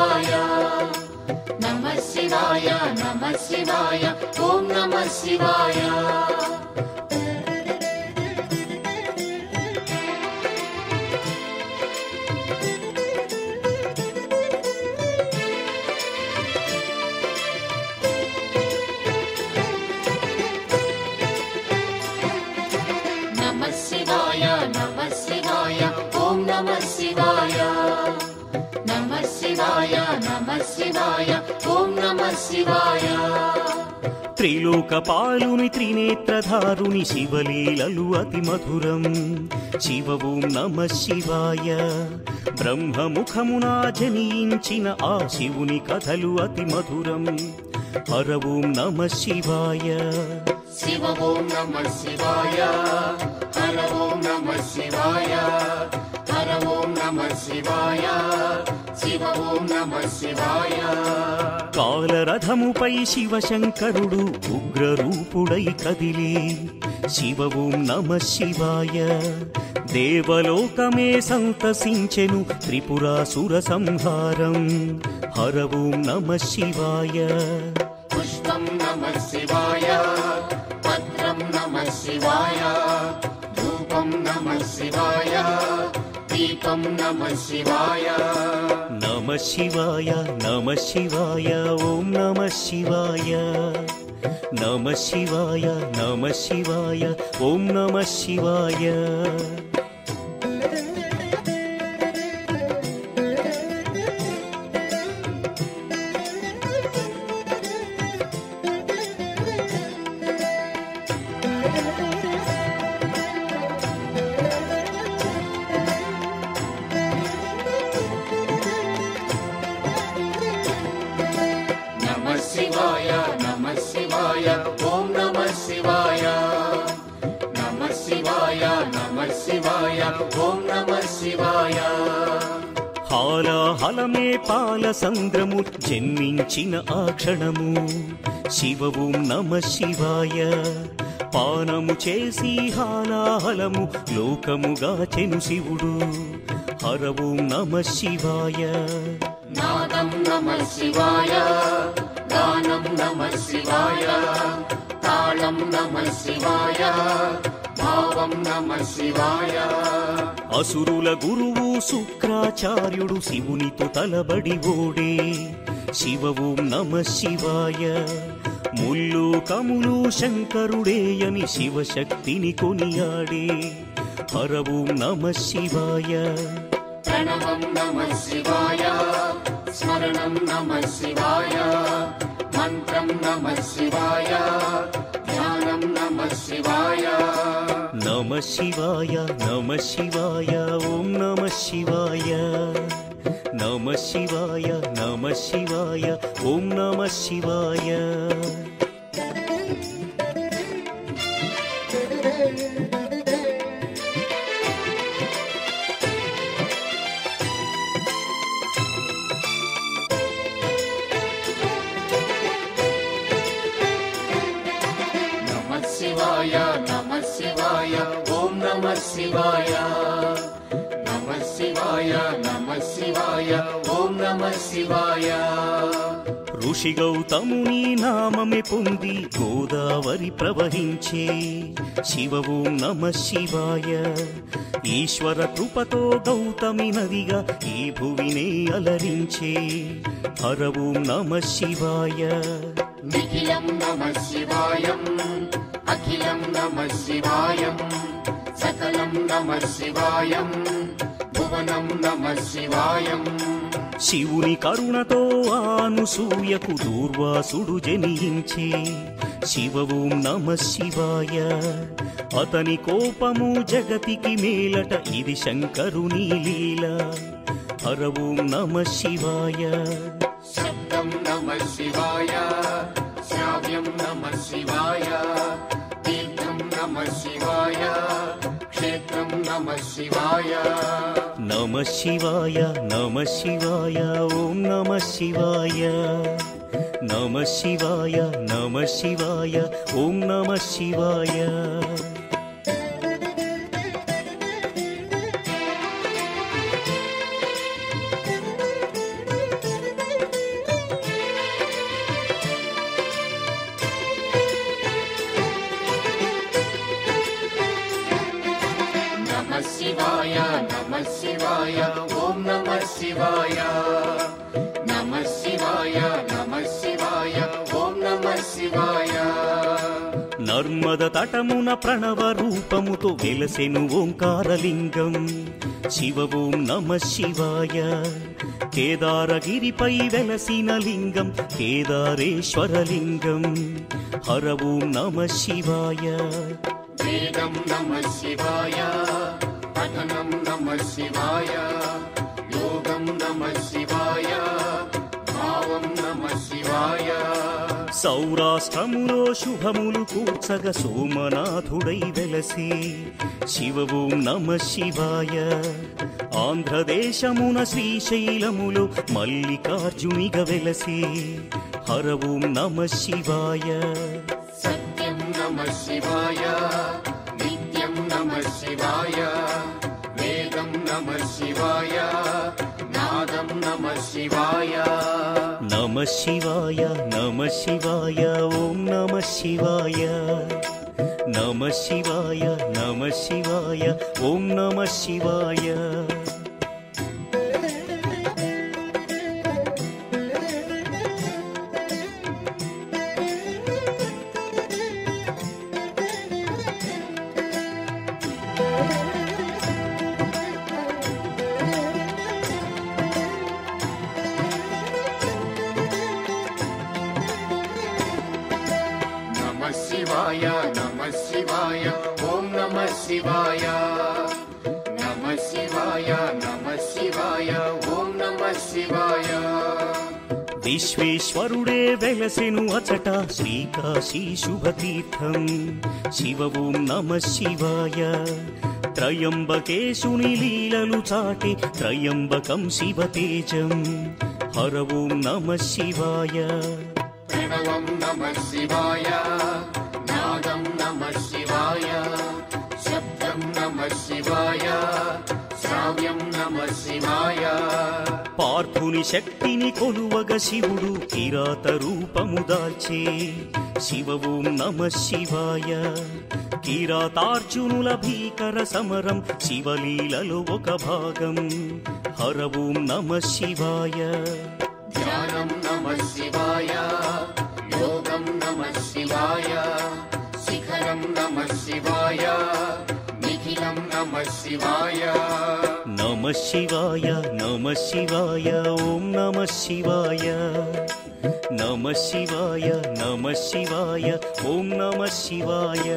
శివాయ నమః శివాయ నమః శివాయ ఓం నమః శివాయ నమః శివాయ నమః శివాయ ఓం నమః శివాయ నమః శివాయ నమః శివాయ ఓం నమః శివాయ త్రిలోకపాలుని త్రినేత్రధారుని శివలీలలు అతి మధురం శివ ఓం నమః శివాయ బ్రహ్మముఖమున జనించిన ఆ శివుని కథలు అతి మధురం హర ఓం నమః శివాయ శివ ఓం నమః శివాయ హర ఓం నమః శివాయ హర ఓం నమః శివాయ శివ ఓం నమః శివాయ కాలరథముపై శివశంకరుడు ఉగ్రరూపుడై కదిలి శివ ఓం నమః శివాయ దేవలోకమే సంతసించెను త్రిపురాసుర సంహారం హర ఓం నమః శివాయ పుష్పం నమః శివాయ పత్రం నమః శివాయ ధూపం నమః శివాయ దీపం నమః శివాయ నమః శివాయ నమః శివాయ ఓం నమః శివాయ నమః శివాయ నమః శివాయ ఓం నమః శివాయ నమః శివాయ నమః శివాయ ఓం నమః శివాయ నమః శివాయ నమః శివాయ ఓం నమః శివాయ హాలాహలమే పాల సంద్రము జన్మించిన ఆ క్షణము శివ ఓం నమః శివాయ పానము చేసి హాలాహలము లోకముగా చెను శివుడు హర ఓం నమః శివాయ నాదం నమః శివాయ గానం నమః శివాయ తాళం నమః శివాయ భావం నమః శివాయ అసురుల గురువు శుక్రాచార్యుడు శివునితో తలబడి ఓడే శివ ఓం నమః శివాయ ముల్లు కములు శంకరుడేయని శివశక్తిని కొనియాడే హర ఓం నమః శివాయ ప్రణవం నమః శివాయ స్మరణం నమః శివాయ మంత్రం నమః శివాయ ధ్యానం నమః శివాయ నమః శివాయ నమః శివాయ ఓం నమః శివాయ నమః శివాయ నమః శివాయ ఓం నమః శివాయ నమః శివాయ నమః శివాయ ఓం నమః శివాయ నమః శివాయ నమః శివాయ ఓం నమః శివాయ ఋషి గౌతముని నామమే పొంది గోదావరి ప్రవహించే శివ ఓం నమః శివాయ ఈశ్వర కృపతో గౌతమి నదిగా ఈ భువినే అలరించే హర ఓం నమః శివాయ నిఖిలం నమః శివాయం అఖిలం నమః శివాయం సకలం నమః శివాయం భువనం నమః శివాయం శివుని కరుణతో అనసూయకు దూర్వాసుడు జనించే శివ ఓం నమః శివాయ అతని కోపము జగతికి మేలట ఇది శంకరుని లీల హర ఓం నమః శివాయ శబ్దం నమః శివాయ శ్రావ్యం నమః శివాయ తీర్థం నమః శివాయ క్షేత్రం నమః శివాయ నమః శివాయ నమః శివాయ ఓం నమః శివాయ నమః శివాయ నమః శివాయ ఓం నమః శివాయ శివాయ నమః శివాయ నమః శివాయ ఓం నమః శివాయ నర్మద తటమున ప్రణవ రూపముతో వెలసెను ఓంకారలింగం శివ ఓం నమః శివాయ కేదారగిరిపై వెలసిన లింగం కేదారేశ్వరలింగం హర ఓం నమః శివాయ వేదం నమః శివాయ పఠనం నమః శివాయ యోగం నమః శివాయ భావం నమః శివాయ సౌరాష్ట్రములో శుభములు కూర్చగ సోమనాథుడై వెలసి శివ ఓం నమః శివాయ ఆంధ్రదేశమున శ్రీశైలములో మల్లికార్జునిగా వెలసి హర ఓం నమః శివాయ సత్యం నమః శివాయ నిత్యం నమః శివాయ వేదం నమః శివాయ నాదం నమః శివాయ నమః శివాయ నమః శివాయ ఓం నమః శివాయ నమః శివాయ నమః శివాయ ఓం నమః శివాయ నమః శివాయ నమః శివాయ ఓం నమః శివాయ నమః శివాయ నమః శివాయ ఓం నమః శివాయ విశ్వేశ్వరుడే వెలసెను అచట శ్రీకాశీ శుభతీర్థం శివ ఓం నమః శివాయ త్రయంబకేశుని లీలలు చాటి త్రయంబకం శివతేజం హర ఓం నమః శివాయ ప్రణవం నమః శివాయ నాదం నమః శివాయ శబ్దం నమః శివాయ శ్రావ్యం నమః శివాయ పార్థుని శక్తిని కొలువగ శివుడు కిరాత రూపము దాల్చే శివ ఓం నమః శివాయ కిరాతార్జునుల భీకర సమరం శివలీలలో ఒక భాగం హర ఓం నమః శివాయ ధ్యానం నమః శివాయ యోగం నమః శివాయ శిఖరం నమః శివాయ నిఖిలం నమః శివాయ నమః శివాయ నమః శివాయ ఓం నమః శివాయ నమః శివాయ నమః శివాయ ఓం నమః శివాయ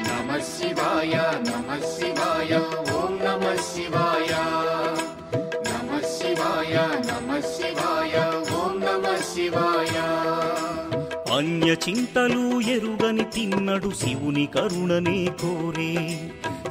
నమః శివాయ నమః శివాయ ఓం నమః శివాయ నమః శివాయ నమః శివాయ ఓం నమః శివాయ అన్య చింతలు ఎరుగని తిన్నడు శివుని కరుణనే కోరే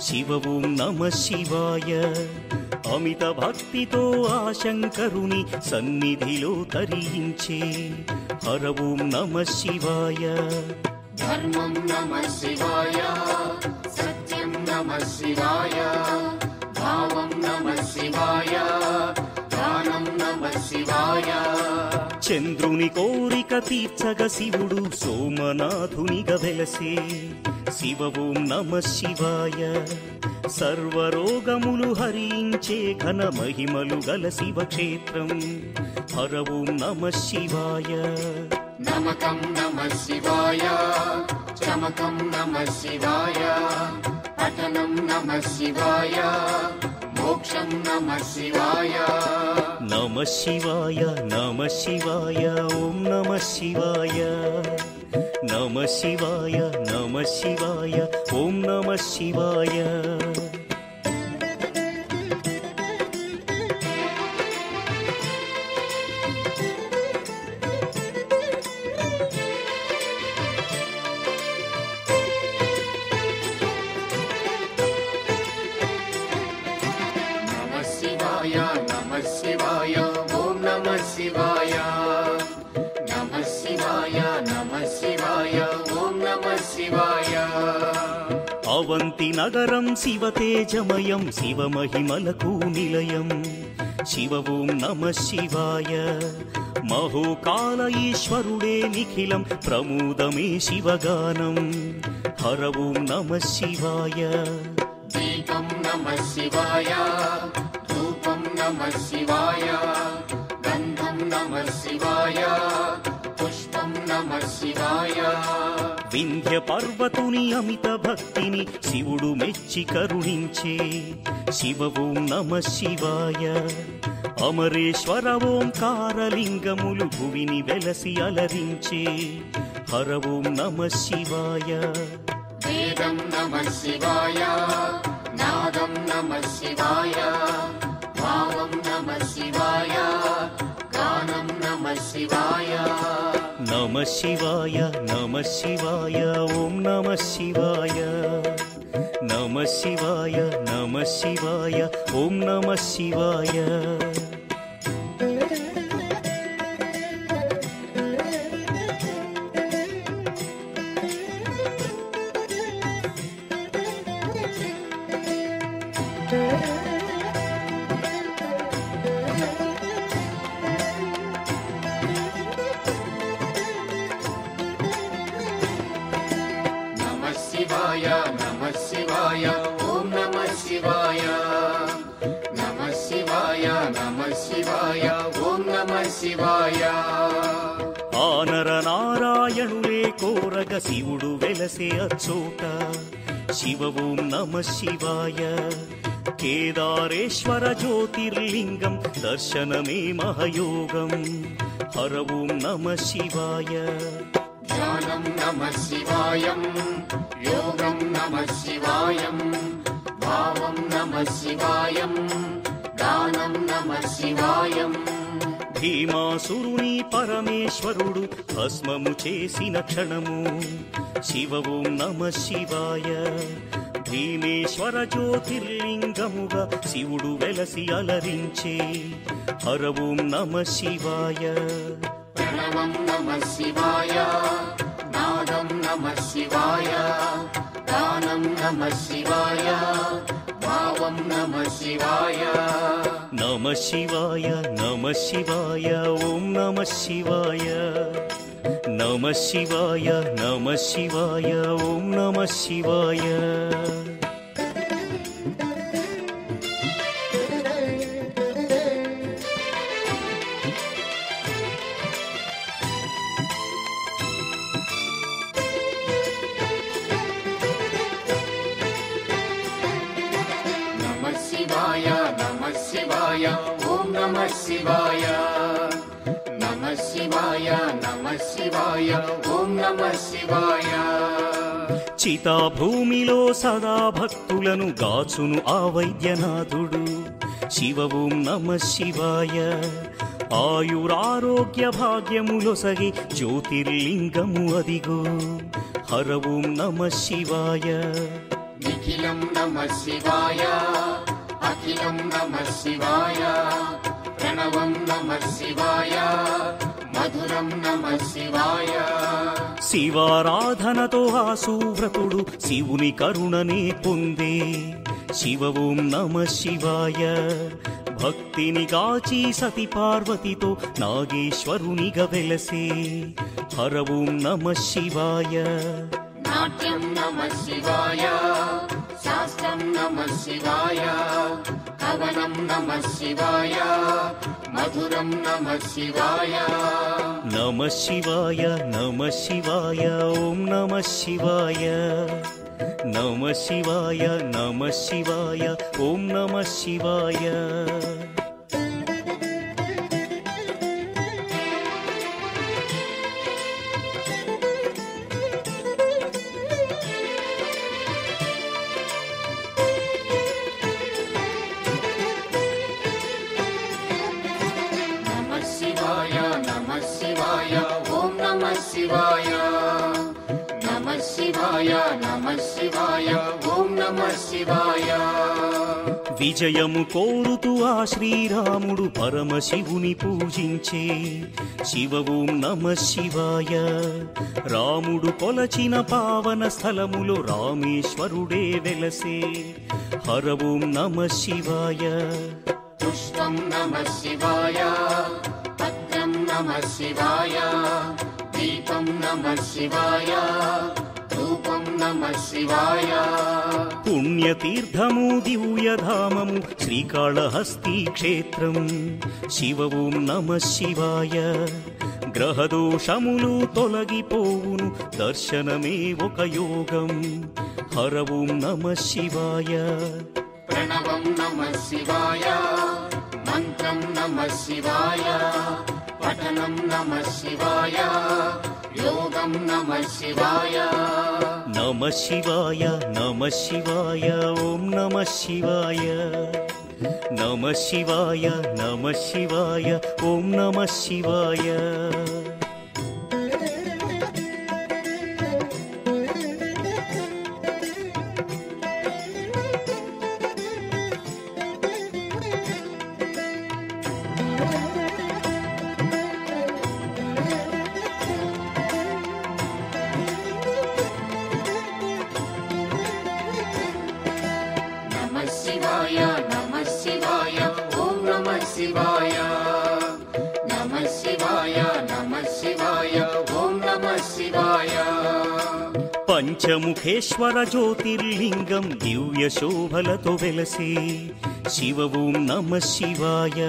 శివ ఓం నమః శివాయ అమిత భక్తితో ఆ శంకరుని సన్నిధిలో తరించే హర ఓం నమః శివాయ ధర్మం నమః శివాయ సత్యం నమః శివాయ భావం నమః శివాయ దానం నమః శివాయ చంద్రుని కోరిక తీర్చగ శివుడు సోమనాథునిగా వెలసే శివ ఓం నమః శివాయ సర్వరోగములు హరించే ఘన మహిమలు గల శివక్షేత్రం హర ఓం నమః శివాయ నమకం నమః శివాయ చమకం నమః శివాయ పఠనం నమః శివాయ మోక్షం నమః శివాయ నమః శివాయ నమః శివాయ ఓం నమః శివాయ నమః శివాయ నమః శివాయ ఓం నమః శివాయ నమః శివాయ నమః శివాయ ఓం నమః శివాయ నమః శివాయ నమః శివాయ ఓం నమః శివాయ అవంతి నగరం శివతేజమయం శివమహిమలకు నిలయం శివ ఓం నమ శివాయ మహోకాల ఈశ్వరుడే నిఖిలం ప్రమోదమే శివగానం హర ఓం నమ శివాయ దీపం నమః శివాయ ధూపం నమః శివాయ గంధం నమః శివాయ పుష్పం నమః శివాయ వింధ్య పర్వతుని అమిత భక్తిని శివుడు మెచ్చి కరుణించే శివ ఓం నమ శివాయ అమరేశ్వర ఓంకారలింగములు భువిని వెలసి అలరించే హర ఓం నమ శివాయ వేదం నమః శివాయ నాదం నమః శివాయ భావం నమః శివాయ గానం నమః శివాయ నమ శివాయ నమ శివాయ ఓం నమ శివాయ నమ శివాయ నమ శివాయ ఓం నమ శివాయ నమః శివాయ నమః శివాయ ఓం నమః శివాయ నమః శివాయ నమః శివాయ ఓం నమః శివాయ ఆనర నారాయణులే కోరగ శివుడు వెలసే అచ్చోట శివ ఓం నమ శివాయ కేదారేశ్వర జ్యోతిర్లింగం దర్శనమే మహయోగం హర ఓం నమ శివాయ ధ్యానం నమః శివాయం యోగం నమః శివాయం భావం నమః శివాయం గానం నమః శివాయం భీమాసురుని పరమేశ్వరుడు భస్మము చేసిన క్షణము శివ ఓం నమ శివాయ భీమేశ్వర జ్యోతిర్లింగముగా శివుడు వెలసి అలరించే హర ఓం నమ శివాయ ప్రణవం నమః శివాయ నాదం నమః శివాయ గానం నమః శివాయ భావం నమః శివాయ నమ శివాయ నమ శివాయ ఓం నమ శివాయ నమ శివాయ నమ శివాయ ఓం నమ శివాయ నమః శివాయ నమః శివాయ ఓం నమః శివాయ నమః శివాయ నమః శివాయ ఓం నమః శివాయ చితాభూమిలో సదా భక్తులను గాచును ఆ వైద్యనాథుడు శివ ఓం నమ శివాయ ఆయురారోగ్య భాగ్యములొసగి జ్యోతిర్లింగము అదిగో హర ఓం నమ శివాయ నిఖిలం నమః శివాయ అఖిలం నమః శివాయ ప్రణవం నమః శివాయ మధురం నమః శివాయ శివారాధనతో ఆ సువ్రతుడు శివుని కరుణనే పొందే శివ ఓం నమ శివాయ భక్తిని గాచి సతి పార్వతితో నాగేశ్వరునిగా వెలసే హర ఓం నమ శివాయ నాట్యం నమః శివాయ శాస్త్రం నమః శివాయ కవనం నమః శివాయ మధురం నమః శివాయ నమ శివాయ నమ శివాయ ఓం నమ శివాయ నమ శివాయ నమ శివాయ ఓం నమ శివాయ నమః శివాయ నమః శివాయ ఓం నమః శివాయ నమః శివాయ నమః శివాయ ఓం నమః శివాయ. విజయము కోరుతూ ఆ శ్రీరాముడు పరమశివుని పూజించే శివ ఓం నమః శివాయ. రాముడు కొలచిన పావన స్థలములో రామేశ్వరుడే వెలసే హర ఓం నమః శివాయ. పుష్పం నమః శివాయ, పత్రం నమః శివాయ, దీపం నమః శివాయ, ధూపం నమః శివాయ. పుణ్యతీర్థము దివ్యధామము శ్రీకాళహస్తి క్షేత్రం శివ ఓం నమః శివాయ. గ్రహదోషములు తొలగిపోవును దర్శనమే ఒక యోగం హర ఓం నమః శివాయ. ప్రణవం నమః శివాయ, మంత్రం నమః శివాయ, పఠనం నమః శివాయ, యోగం నమః శివాయ. నమః శివాయ నమః శివాయ ఓం నమః శివాయ. నమః శివాయ నమః శివాయ ఓం నమః శివాయ. పంచముఖేశ్వర జ్యోతిర్లింగం దివ్య శోభలతో వెలసే శివ ఓం నమః శివాయ.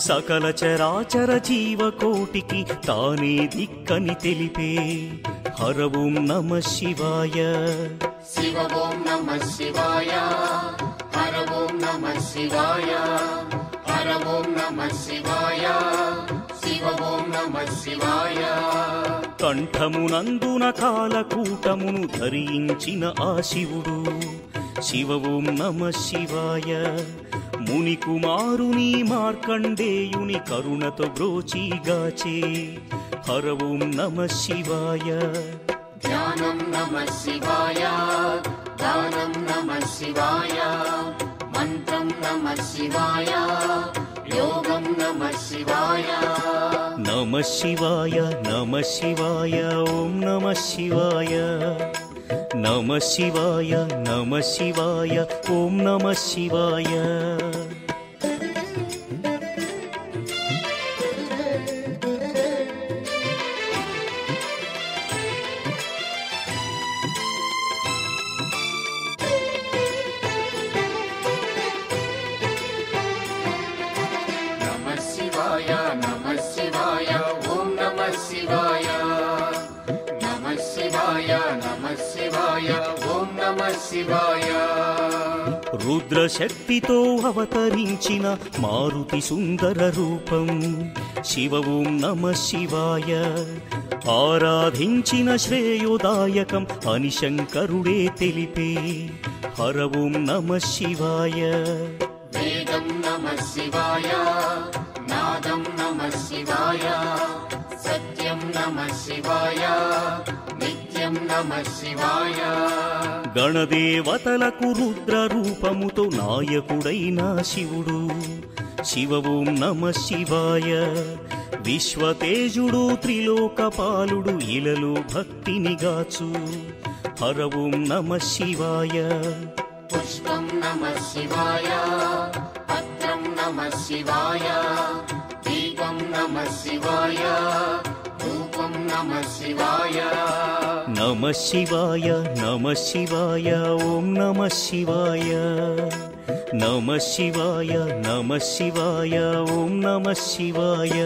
సకల చరాచర జీవకోటికి తానే దిక్కని తెలిపే హర ఓం నమః శివాయ. శివ ఓం నమః శివాయ, హర ఓం నమః శివాయ, హర ఓం నమః శివాయ, శివ ఓం నమః శివాయ. కంఠమునందున కాలకూటమును ధరించిన ఆ శివుడు శివ ఓం నమః శివాయ. ముని కుమారుని మార్కండేయుని కరుణతో బ్రోచిగాచే హర ఓం నమః శివాయ. ధ్యానం నమః శివాయ, దానం నమః శివాయ, మంత్రం నమః శివాయ, యోగం నమః శివాయ. నమః శివాయ నమః శివాయ ఓం నమః శివాయ. నమః శివాయ నమః శివాయ ఓం నమః శివాయ. రుద్రశక్తితో అవతరించిన మారుతి సుందర రూపం శివ ఓం నమః శివాయ. ఆరాధించిన శ్రేయోదాయకం అని శంకరుడే తెలిపే హర ఓం నమః శివాయ. వేదం నమః శివాయ, నాదం నమః శివాయ, సత్యం నమః శివాయ, నిత్యం నమః శివాయ. గణదేవతలకు రుద్ర రూపముతో నాయకుడైన శివుడు శివ ఓం నమః శివాయ. విశ్వతేజుడు త్రిలోకపాలుడు ఇలలో భక్తిని గాచు హర ఓం నమః శివాయ. పుష్పం నమః శివాయ, పత్రం నమః శివాయ, దీపం నమః శివాయ, ధూపం నమః శివాయ. నమః శివాయ నమః శివాయ ఓం నమః శివాయ. నమః శివాయ నమః శివాయ ఓం నమః శివాయ.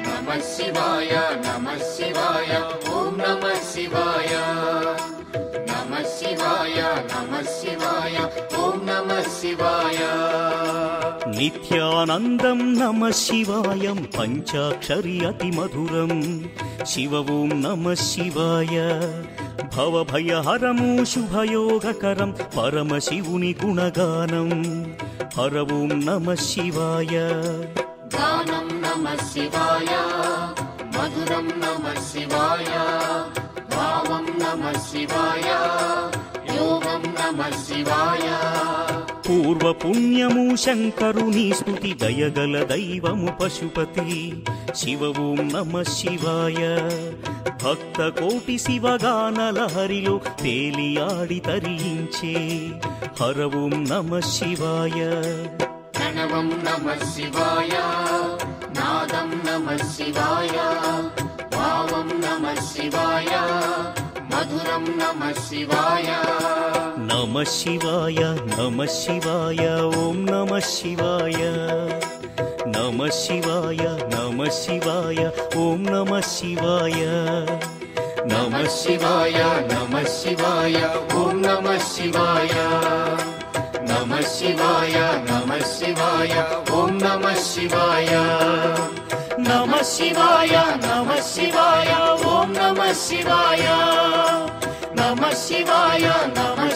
నమః శివాయ నమః శివాయ ఓం నమః శివాయ. నమః శివాయ నమః శివాయ ఓం నమః శివాయ. నిత్యానందం నమః శివాయం పంచాక్షరి అతి మధురం శివ ఓం నమః శివాయ. భవభయహరము శుభయోగకరం పరమశివుని గుణగానం హర ఓం నమః శివాయ గానం నమః శివాయ మధురం నమః శివాయ భావం నమః శివాయ యోగం నమః శివాయ పూర్వ పుణ్యము శంకరుని స్తుతి దయగల దైవము పశుపతి శివ ఓం నమః శివాయ భక్త కోటి శివగానల హరిలో తేలియాడి తరించే హర ఓం నమః శివాయ ప్రణవం నమః శివాయ నాదం నమః శివాయ భావం నమః శివాయ మధురం నమః శివాయ నమః శివాయ నమః శివాయ ఓం నమః శివాయ నమః శివాయ నమః శివాయ ఓం నమః శివాయ నమః శివాయ నమః శివాయ ఓం నమః శివాయ నమః శివాయ నమః శివాయ ఓం నమః శివాయ నమః శివాయ నమః శివాయ ఓం నమః శివాయ నమః శివాయ నమః